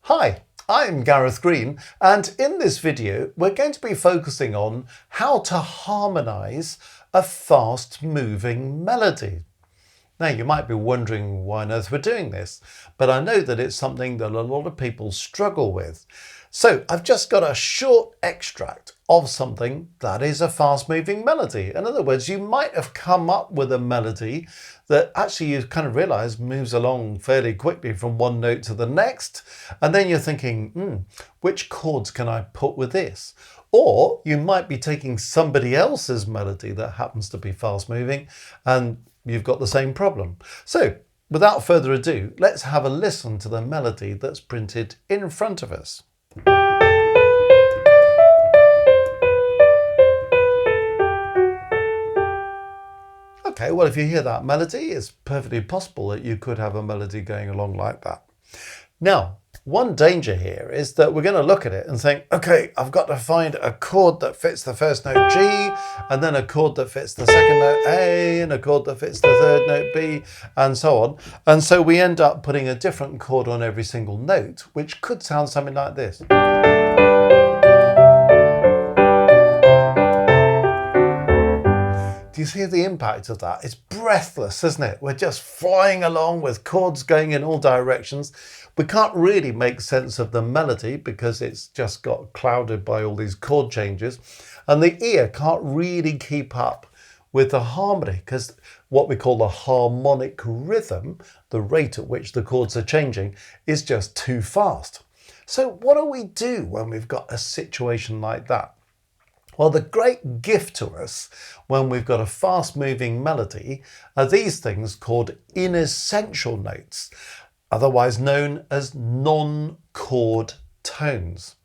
Hi, I'm Gareth Green, and in this video we're going to be focusing on how to harmonise a fast-moving melody. Now you might be wondering why on earth we're doing this, but I know that it's something that a lot of people struggle with. So I've just got a short extract of something that is a fast-moving melody. In other words, you might have come up with a melody that actually you kind of realise moves along fairly quickly from one note to the next, and then you're thinking, which chords can I put with this? Or you might be taking somebody else's melody that happens to be fast-moving, and you've got the same problem. So without further ado, let's have a listen to the melody that's printed in front of us. Okay, well, if you hear that melody, it's perfectly possible that you could have a melody going along like that. Now, one danger here is that we're going to look at it and think, okay, I've got to find a chord that fits the first note G, and then a chord that fits the second note A, and a chord that fits the third note B, and so on. And so we end up putting a different chord on every single note, which could sound something like this. Do you see the impact of that? It's breathless, isn't it? We're just flying along with chords going in all directions. We can't really make sense of the melody because it's just got clouded by all these chord changes. And the ear can't really keep up with the harmony because what we call the harmonic rhythm, the rate at which the chords are changing, is just too fast. So what do we do when we've got a situation like that? Well, the great gift to us when we've got a fast-moving melody are these things called inessential notes, otherwise known as non-chord tones.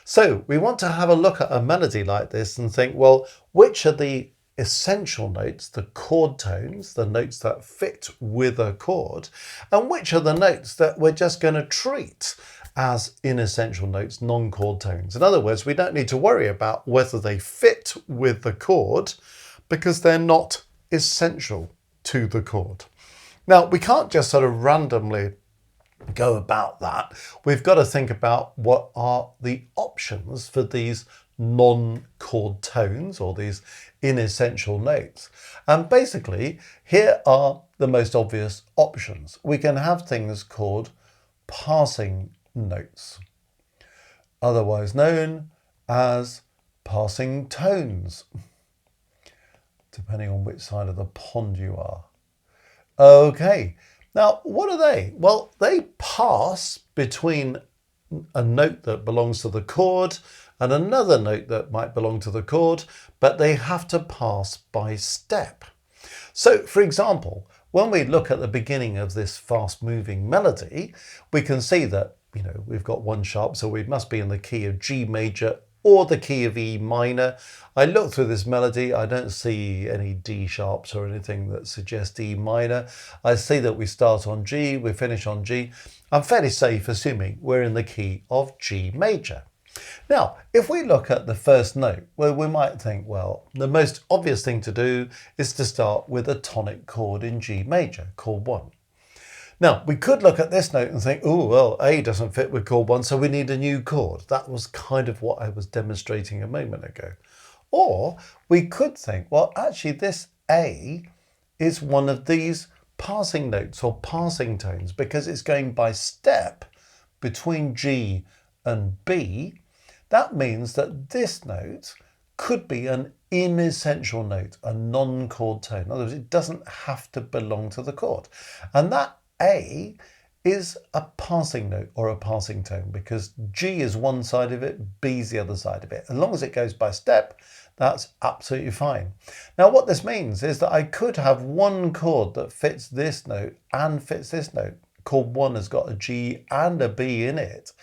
So we want to have a look at a melody like this and think, well, which are the essential notes, the chord tones, the notes that fit with a chord, and which are the notes that we're just going to treat as inessential notes, non-chord tones. In other words, we don't need to worry about whether they fit with the chord because they're not essential to the chord. Now, we can't just sort of randomly go about that. We've got to think about what are the options for these non-chord tones or these inessential notes. And basically, here are the most obvious options. We can have things called passing notes, otherwise known as passing tones, depending on which side of the pond you are. Okay, now what are they? Well, they pass between a note that belongs to the chord and another note that might belong to the chord, but they have to pass by step. So, for example, when we look at the beginning of this fast-moving melody, we can see that we've got one sharp, so we must be in the key of G major or the key of E minor. I look through this melody, I don't see any D sharps or anything that suggests E minor. I see that we start on G, we finish on G. I'm fairly safe assuming we're in the key of G major. Now, if we look at the first note, well, we might think, well, the most obvious thing to do is to start with a tonic chord in G major, chord 1. Now, we could look at this note and think, oh, well, A doesn't fit with chord 1, so we need a new chord. That was kind of what I was demonstrating a moment ago. Or we could think, well, actually, this A is one of these passing notes or passing tones because it's going by step between G and B. That means that this note could be an inessential note, a non-chord tone. In other words, it doesn't have to belong to the chord. And that A is a passing note or a passing tone because G is one side of it, B is the other side of it. As long as it goes by step, that's absolutely fine. Now, what this means is that I could have one chord that fits this note and fits this note. Chord 1 has got a G and a B in it.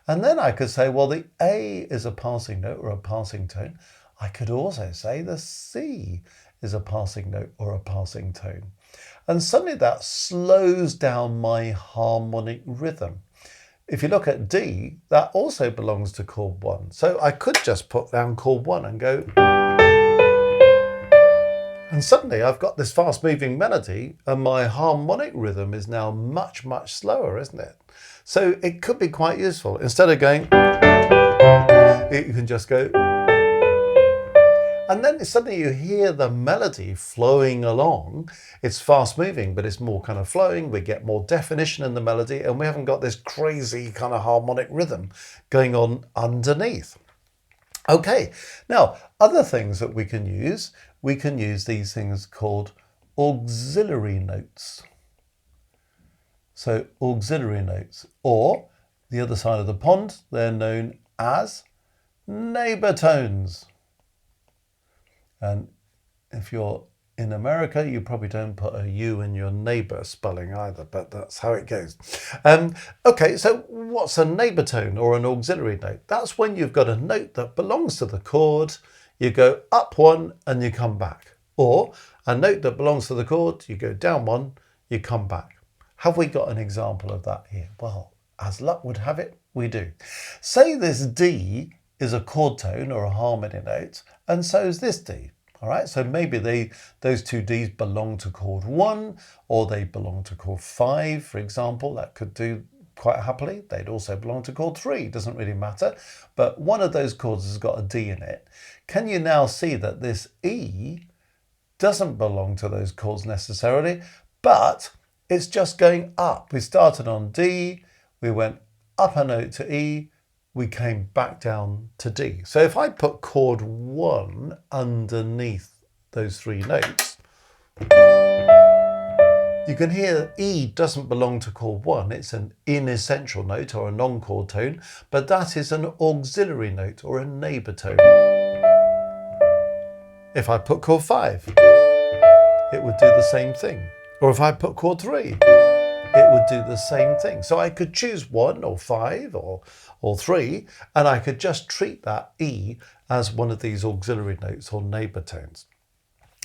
And then I could say, well, the A is a passing note or a passing tone. I could also say the C is a passing note or a passing tone. And suddenly that slows down my harmonic rhythm. If you look at D, that also belongs to chord 1. So I could just put down chord 1 and go. And suddenly I've got this fast moving melody and my harmonic rhythm is now much, much slower, isn't it? So it could be quite useful. Instead of going, you can just go, and then suddenly you hear the melody flowing along. It's fast moving, but it's more kind of flowing. We get more definition in the melody and we haven't got this crazy kind of harmonic rhythm going on underneath. Okay, now other things that we can use these things called auxiliary notes. So auxiliary notes, or the other side of the pond, they're known as neighbor tones. And if you're in America, you probably don't put a U in your neighbor spelling either, but that's how it goes. Okay, so what's a neighbor tone or an auxiliary note? That's when you've got a note that belongs to the chord, you go up one and you come back. Or a note that belongs to the chord, you go down one, you come back. Have we got an example of that here? Well, as luck would have it, we do. Say this D is a chord tone or a harmony note, and so is this D. All right, so maybe those two Ds belong to chord 1, or they belong to chord 5, for example. That could do quite happily. They'd also belong to chord 3, doesn't really matter. But one of those chords has got a D in it. Can you now see that this E doesn't belong to those chords necessarily, but it's just going up. We started on D, we went up a note to E, we came back down to D. So if I put chord 1 underneath those 3 notes, you can hear E doesn't belong to chord 1. It's an inessential note or a non-chord tone, but that is an auxiliary note or a neighbor tone. If I put chord 5, it would do the same thing. Or if I put chord 3, it would do the same thing. So I could choose 1 or 5 or 3, and I could just treat that E as one of these auxiliary notes or neighbor tones.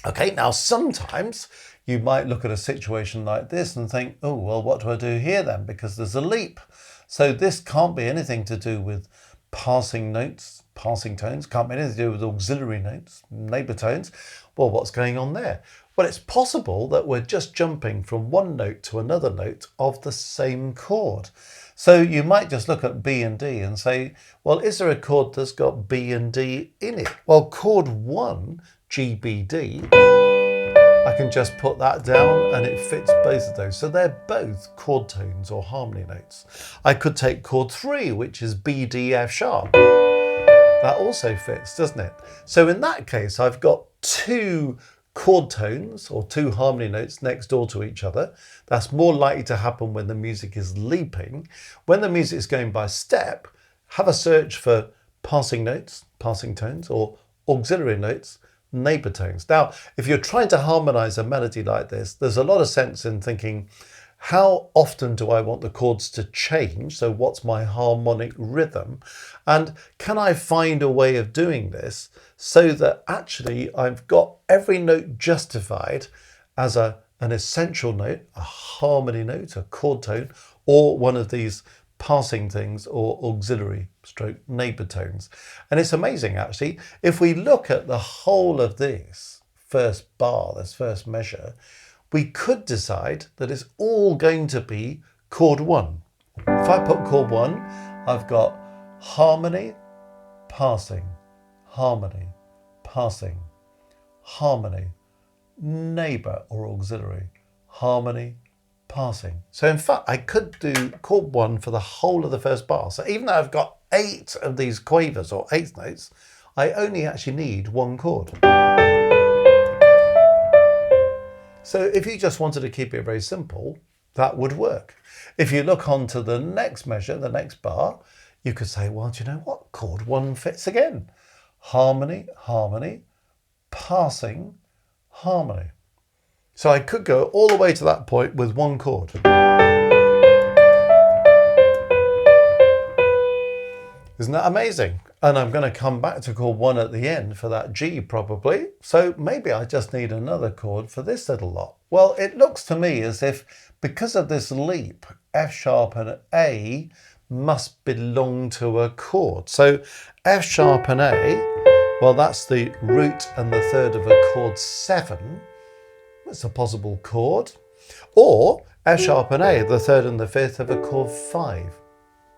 Okay, now sometimes you might look at a situation like this and think, oh, well, what do I do here then? Because there's a leap. So this can't be anything to do with passing notes, passing tones, can't be anything to do with auxiliary notes, neighbor tones. Well, what's going on there? Well, it's possible that we're just jumping from one note to another note of the same chord. So you might just look at B and D and say, well, is there a chord that's got B and D in it? Well, chord 1, G, B, D, I can just put that down and it fits both of those. So they're both chord tones or harmony notes. I could take chord 3, which is B, D, F sharp. That also fits, doesn't it? So in that case, I've got 2 chord tones or 2 harmony notes next door to each other. That's more likely to happen when the music is leaping. When the music is going by step, have a search for passing notes, passing tones, or auxiliary notes, neighbor tones. Now, if you're trying to harmonize a melody like this, there's a lot of sense in thinking, how often do I want the chords to change? So what's my harmonic rhythm? And can I find a way of doing this so that actually I've got every note justified as an essential note, a harmony note, a chord tone, or one of these passing things or auxiliary stroke neighbor tones. And it's amazing actually, if we look at the whole of this first bar, this first measure, we could decide that it's all going to be chord 1. If I put chord 1, I've got harmony, passing, harmony, passing, harmony, neighbor or auxiliary, harmony, passing. So in fact, I could do chord 1 for the whole of the first bar. So even though I've got 8 of these quavers or 8th notes, I only actually need 1 chord. So if you just wanted to keep it very simple, that would work. If you look on to the next measure, the next bar, you could say, well, do you know what? Chord 1 fits again. Harmony, harmony, passing, harmony. So I could go all the way to that point with 1 chord. Isn't that amazing? And I'm going to come back to chord 1 at the end for that G probably. So maybe I just need another chord for this little lot. Well, it looks to me as if because of this leap, F sharp and A must belong to a chord. So F sharp and A Well, that's the root and the third of a chord 7. That's a possible chord. Or F sharp and A, the third and the fifth of a chord 5.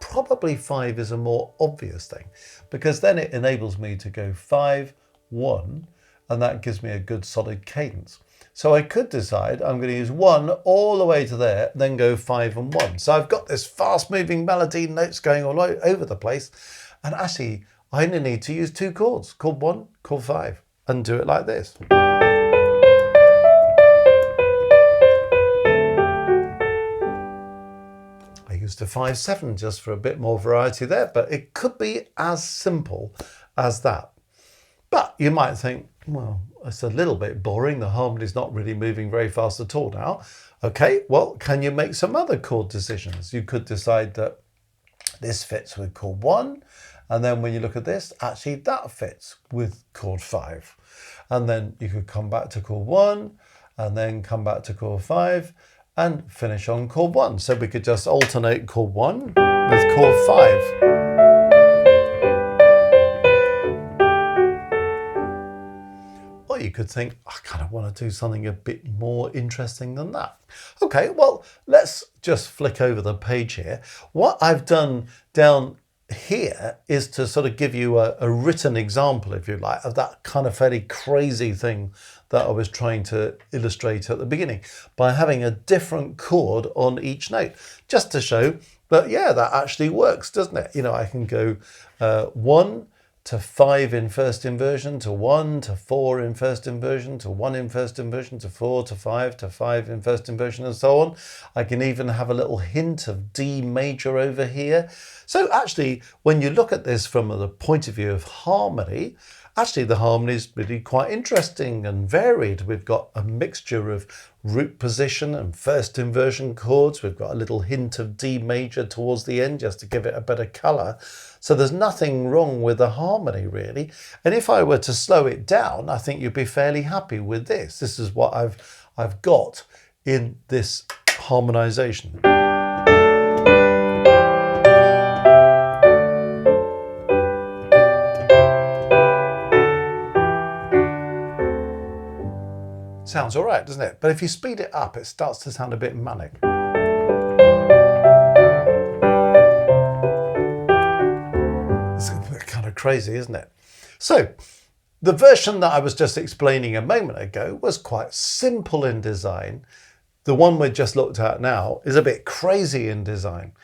Probably 5 is a more obvious thing, because then it enables me to go 5, 1, and that gives me a good solid cadence. So I could decide I'm going to use 1 all the way to there, then go 5 and 1. So I've got this fast moving melody, notes going all over the place, and actually I only need to use 2 chords, chord 1, chord 5, and do it like this. I used a 5-7 just for a bit more variety there, but it could be as simple as that. But you might think, well, it's a little bit boring. The harmony's not really moving very fast at all now. Okay, well, can you make some other chord decisions? You could decide that this fits with chord 1. And then when you look at this, actually that fits with chord 5. And then you could come back to chord 1 and then come back to chord 5 and finish on chord 1. So we could just alternate chord 1 with chord 5. Or you could think, I kind of want to do something a bit more interesting than that. Okay, well, let's just flick over the page here. What I've done down here is to sort of give you a written example, if you like, of that kind of fairly crazy thing that I was trying to illustrate at the beginning by having a different chord on each note, just to show that, yeah, that actually works, doesn't it? You know, I can go 1 to 5 in first inversion, to 1 to 4 in first inversion, to 1 in first inversion, to 4 to 5 in first inversion, and so on. I can even have a little hint of D major over here. So actually, when you look at this from the point of view of harmony, actually the harmony is really quite interesting and varied. We've got a mixture of root position and first inversion chords. We've got a little hint of D major towards the end just to give it a better colour. So there's nothing wrong with the harmony really. And if I were to slow it down, I think you'd be fairly happy with this. This is what I've got in this harmonisation. Sounds all right, doesn't it? But if you speed it up, it starts to sound a bit manic. It's kind of crazy, isn't it? So the version that I was just explaining a moment ago was quite simple in design. The one we just looked at now is a bit crazy in design.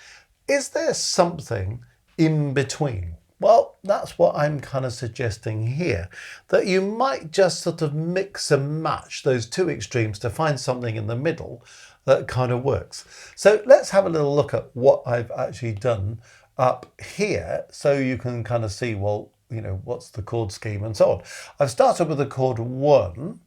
Is there something in between? Well, that's what I'm kind of suggesting here, that you might just sort of mix and match those two extremes to find something in the middle that kind of works. So let's have a little look at what I've actually done up here so you can kind of see, well, you know, what's the chord scheme and so on. I've started with the chord 1,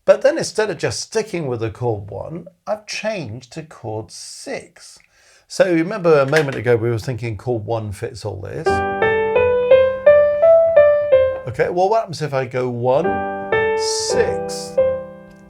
but then instead of just sticking with the chord 1, I've changed to chord 6. So remember a moment ago we were thinking chord 1 fits all this. Okay, well, what happens if I go 1, 6?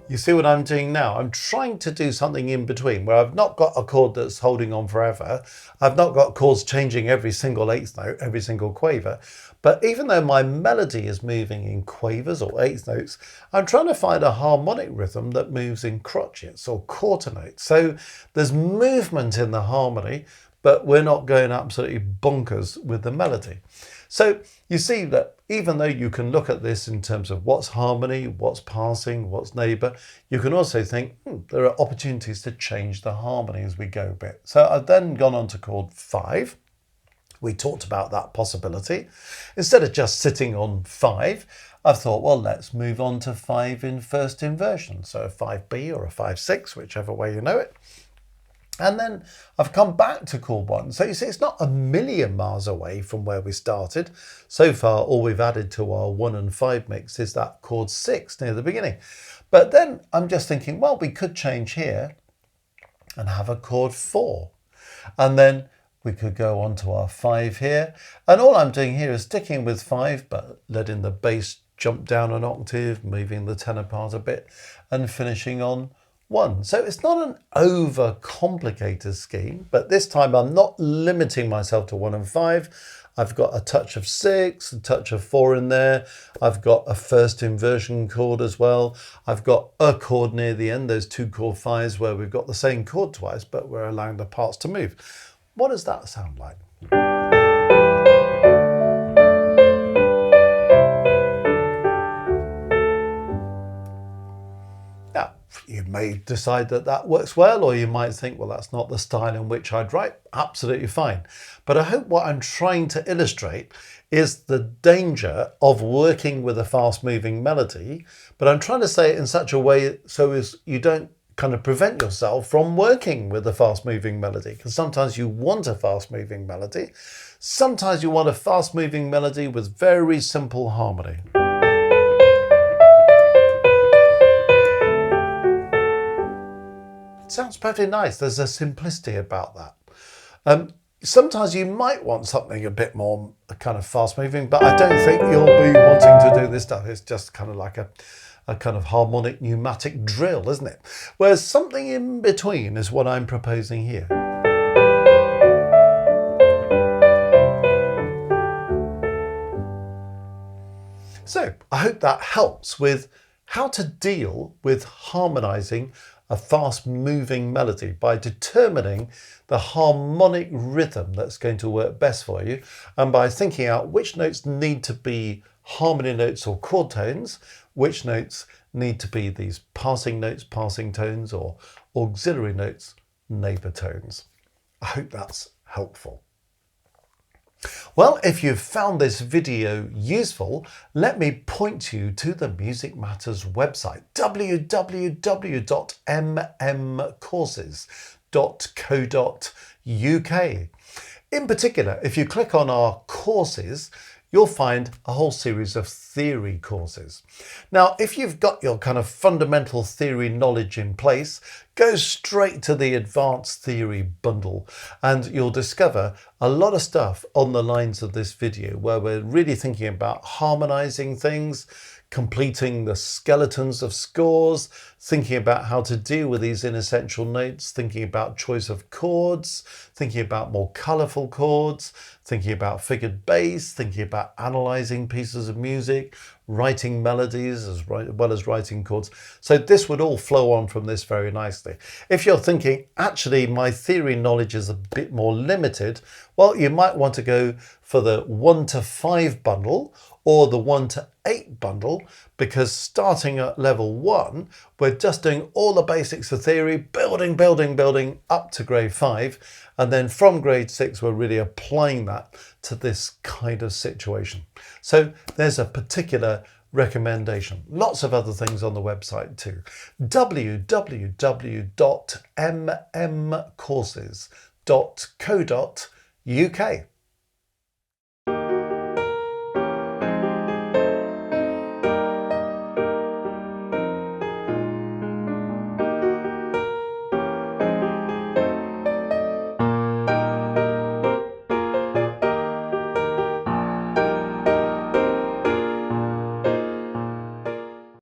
You see what I'm doing now? I'm trying to do something in between where I've not got a chord that's holding on forever. I've not got chords changing every single eighth note, every single quaver. But even though my melody is moving in quavers or eighth notes, I'm trying to find a harmonic rhythm that moves in crotchets or quarter notes. So there's movement in the harmony, but we're not going absolutely bonkers with the melody. So you see that even though you can look at this in terms of what's harmony, what's passing, what's neighbour, you can also think there are opportunities to change the harmony as we go a bit. So I've then gone on to chord 5. We talked about that possibility. Instead of just sitting on 5, I've thought, well, let's move on to 5 in first inversion. So a 5B or a 5/6, whichever way you know it. And then I've come back to chord 1. So you see, it's not a million miles away from where we started. So far, all we've added to our 1 and 5 mix is that chord 6 near the beginning. But then I'm just thinking, well, we could change here and have a chord 4. And then we could go on to our 5 here. And all I'm doing here is sticking with 5, but letting the bass jump down an octave, moving the tenor part a bit, and finishing on 1. So it's not an over-complicated scheme, but this time I'm not limiting myself to 1 and 5. I've got a touch of 6, a touch of 4 in there. I've got a first inversion chord as well. I've got a chord near the end, those 2 chord 5s where we've got the same chord twice, but we're allowing the parts to move. What does that sound like? Now, you may decide that that works well, or you might think, well, that's not the style in which I'd write. Absolutely fine. But I hope what I'm trying to illustrate is the danger of working with a fast-moving melody, but I'm trying to say it in such a way so as you don't kind of prevent yourself from working with a fast-moving melody, because sometimes you want a fast-moving melody. Sometimes you want a fast-moving melody with very simple harmony. Sounds perfectly nice. There's a simplicity about that. Sometimes you might want something a bit more kind of fast moving, but I don't think you'll be wanting to do this stuff. It's just kind of like a kind of harmonic pneumatic drill, isn't it? Whereas something in between is what I'm proposing here. So I hope that helps with how to deal with harmonizing a fast-moving melody by determining the harmonic rhythm that's going to work best for you, and by thinking out which notes need to be harmony notes or chord tones, which notes need to be these passing notes, passing tones, or auxiliary notes, neighbour tones. I hope that's helpful. Well, if you've found this video useful, let me point you to the Music Matters website, www.mmcourses.co.uk. In particular, if you click on our courses, you'll find a whole series of theory courses. Now, if you've got your kind of fundamental theory knowledge in place, go straight to the advanced theory bundle and you'll discover a lot of stuff on the lines of this video where we're really thinking about harmonizing things, completing the skeletons of scores, thinking about how to deal with these inessential notes, thinking about choice of chords, thinking about more colourful chords, thinking about figured bass, thinking about analysing pieces of music, writing melodies as well as writing chords. So this would all flow on from this very nicely. If you're thinking, actually, my theory knowledge is a bit more limited, well, you might want to go for the 1 to 5 bundle or the 1 to 8 bundle, because starting at level 1, we're just doing all the basics of theory, building up to grade 5. And then from grade 6, we're really applying that to this kind of situation. So there's a particular recommendation. Lots of other things on the website too. www.mmcourses.co.uk.